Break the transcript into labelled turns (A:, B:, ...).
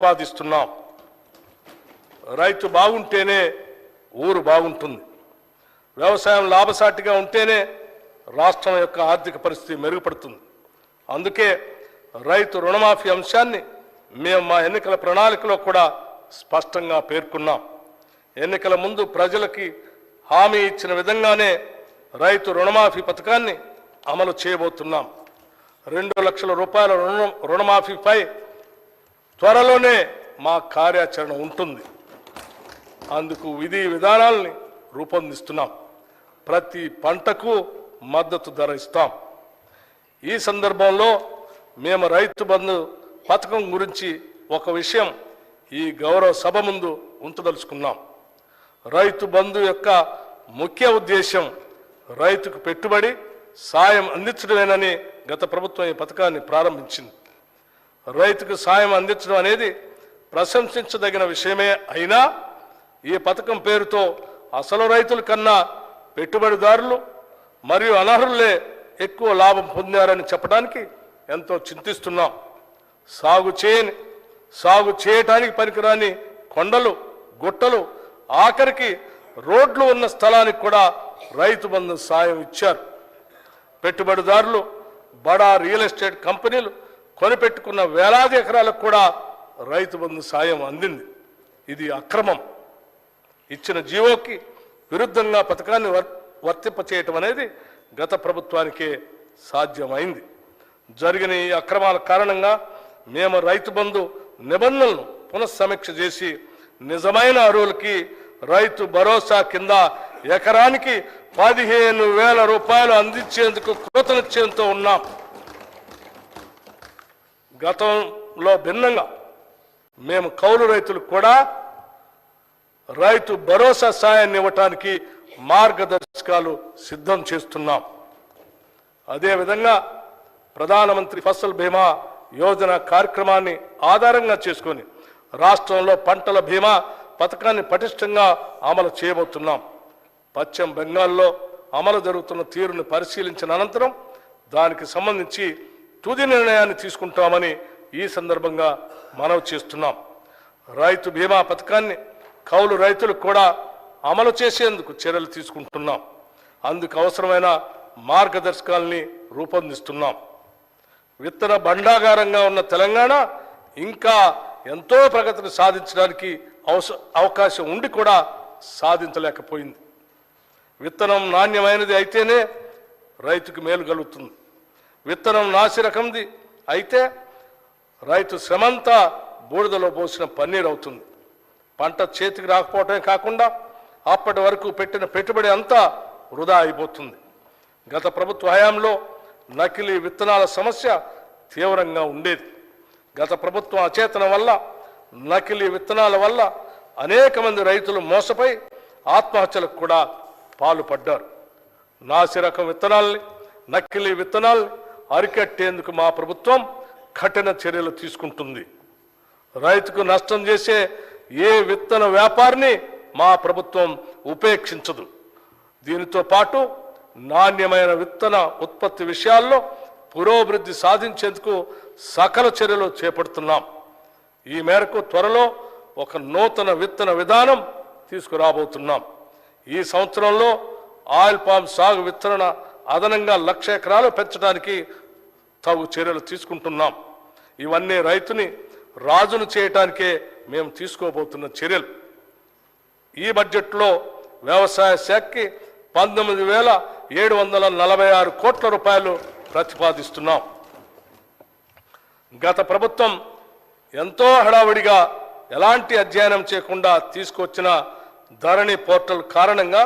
A: ప్రతిపాదిస్తున్నాం. రైతు బాగుంటేనే ఊరు బాగుంటుంది. వ్యవసాయం లాభసాటిగా ఉంటేనే రాష్ట్రం యొక్క ఆర్థిక పరిస్థితి మెరుగుపడుతుంది. అందుకే రైతు రుణమాఫీ అంశాన్ని మేము మా ఎన్నికల ప్రణాళికలో కూడా స్పష్టంగా పేర్కొన్నాం. ఎన్నికల ముందు ప్రజలకి హామీ ఇచ్చిన విధంగానే రైతు రుణమాఫీ పథకాన్ని అమలు చేయబోతున్నాం. 2 లక్షల రూపాయల రుణమాఫీపై త్వరలోనే మా కార్యాచరణ ఉంటుంది. అందుకు విధి విధానాలని రూపొందిస్తున్నాం. ప్రతి పంటకు మద్దతు ధర ఇస్తాం. ఈ సందర్భంలో మేము రైతు బంధు పథకం గురించి ఒక విషయం ఈ గౌరవ సభ ముందు ఉంచదలుచుకున్నాం. రైతు బంధు యొక్క ముఖ్య ఉద్దేశం రైతుకు పెట్టుబడి సాయం అందించడమేనని గత ప్రభుత్వం ఈ పథకాన్ని ప్రారంభించింది. రైతుకు సాయం అందించడం అనేది ప్రశంసించదగిన విషయమే అయినా ఈ పథకం పేరుతో అసలు రైతుల కన్నా పెట్టుబడిదారులు మరియు అనర్హులే ఎక్కువ లాభం పొందారని చెప్పడానికి ఎంతో చింతిస్తున్నాం. సాగు చేయటానికి పనికిరాని కొండలు, గుట్టలు, ఆఖరికి రోడ్లు ఉన్న స్థలానికి కూడా రైతు బంధు సాయం ఇచ్చారు. పెట్టుబడిదారులు, బడా రియల్ ఎస్టేట్ కంపెనీలు కొనిపెట్టుకున్న వేలాది ఎకరాలకు కూడా రైతు బంధు సాయం అందింది. ఇది అక్రమం. ఇచ్చిన జీవోకి విరుద్ధంగా పథకాన్ని వర్తింపచేయటం అనేది గత ప్రభుత్వానికే సాధ్యమైంది. జరిగిన ఈ అక్రమాల కారణంగా మేము రైతు బంధు నిబంధనలను పునఃసమీక్ష చేసి నిజమైన అర్హులకి రైతు భరోసా కింద ఎకరానికి 15,000 రూపాయలు అందించేందుకు కృతనిశ్చయంతో ఉన్నాం. గతంలో భిన్నంగా మేము కౌలు రైతులకు కూడా రైతు భరోసా సాయాన్ని ఇవ్వటానికి మార్గదర్శకాలు సిద్ధం చేస్తున్నాం. అదేవిధంగా ప్రధానమంత్రి ఫసల్ బీమా యోజన కార్యక్రమాన్ని ఆధారంగా చేసుకొని రాష్ట్రంలో పంటల బీమా పథకాన్ని పటిష్టంగా అమలు చేయబోతున్నాం. పశ్చిమ బెంగాల్లో అమలు జరుగుతున్న తీరును పరిశీలించిన అనంతరం దానికి సంబంధించి తుది నిర్ణయాన్ని తీసుకుంటామని ఈ సందర్భంగా మనవి చేస్తున్నాం. రైతు బీమా పథకాన్ని కౌలు రైతులకు కూడా అమలు చేసేందుకు చర్యలు తీసుకుంటున్నాం. అందుకు అవసరమైన మార్గదర్శకాలని రూపొందిస్తున్నాం. విత్తన భండాగారంగా ఉన్న తెలంగాణ ఇంకా ఎంతో ప్రగతిని సాధించడానికి అవకాశం ఉండి కూడా సాధించలేకపోయింది. విత్తనం నాణ్యమైనది అయితేనే రైతుకు మేలు కలుగుతుంది. విత్తనం నాసి రకంది అయితే రైతు శ్రమంతా బూడిదలో పోసిన పన్నీరు అవుతుంది. పంట చేతికి రాకపోవటమే కాకుండా అప్పటి వరకు పెట్టిన పెట్టుబడి అంతా వృధా అయిపోతుంది. గత ప్రభుత్వ హయాంలో నకిలీ విత్తనాల సమస్య తీవ్రంగా ఉండేది. గత ప్రభుత్వం అచేతన వల్ల, నకిలీ విత్తనాల వల్ల అనేక మంది రైతులు మోసపై ఆత్మహత్యలకు కూడా పాల్పడ్డారు. నాసి రకం విత్తనాల్ని, నకిలీ విత్తనాల్ని అరికట్టేందుకు మా ప్రభుత్వం కఠిన చర్యలు తీసుకుంటుంది. రైతుకు నష్టం చేసే ఏ విత్తన వ్యాపారిని మా ప్రభుత్వం ఉపేక్షించదు. దీనితో పాటు నాణ్యమైన విత్తన ఉత్పత్తి విషయాల్లో పురోభివృద్ధి సాధించేందుకు సకల చర్యలు చేపడుతున్నాం. ఈ మేరకు త్వరలో ఒక నూతన విత్తన విధానం తీసుకురాబోతున్నాం. ఈ సంవత్సరంలో ఆయిల్ పామ్ సాగు విత్తన అదనంగా 1,00,000 ఎకరాలు పెంచడానికి తగు చర్యలు తీసుకుంటున్నాం. ఇవన్నీ రైతుని రాజును చేయటానికే మేము తీసుకోబోతున్న చర్యలు. ఈ బడ్జెట్లో వ్యవసాయ శాఖకి 19,746 కోట్ల రూపాయలు ప్రతిపాదిస్తున్నాం. గత ప్రభుత్వం ఎంతో హడావుడిగా ఎలాంటి అధ్యయనం చేయకుండా తీసుకొచ్చిన ధరణి పోర్టల్ కారణంగా